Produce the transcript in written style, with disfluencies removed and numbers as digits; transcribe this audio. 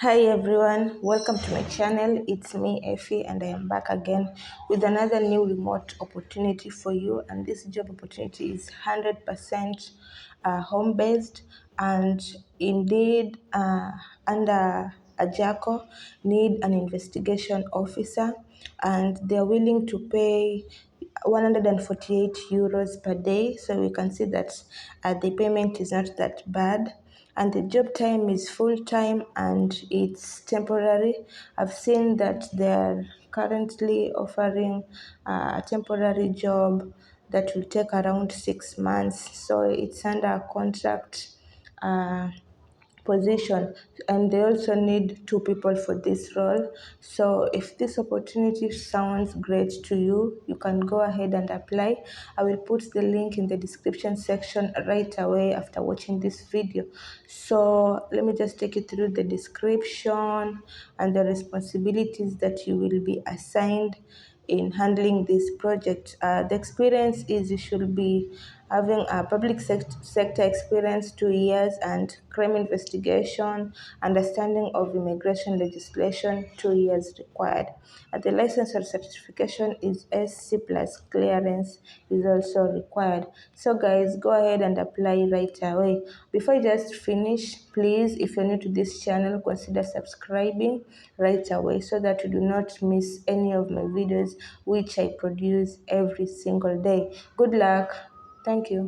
Hi everyone, welcome to my channel. It's me Effie and I am back again with another new remote opportunity for you, and this job opportunity is 100% home based, and indeed under AJACO need an investigation officer, and they're willing to pay 148 euros per day. So we can see that the payment is not that bad, and the job time is full time and it's temporary. I've seen that they're currently offering a temporary job that will take around 6 months, so it's under a contract position, and they also need two people for this role. So if this opportunity sounds great to you, you can go ahead and apply. I will put the link in the description section right away after watching this video. So let me just take you through the description and the responsibilities that you will be assigned in handling this project. The experience is you should be having a public sector experience, 2 years, and crime investigation, understanding of immigration legislation, 2 years required. The license or certification is SC plus clearance is also required. So guys, go ahead and apply right away. Before I just finish, please, if you're new to this channel, consider subscribing right away so that you do not miss any of my videos which I produce every single day. Good luck. Thank you.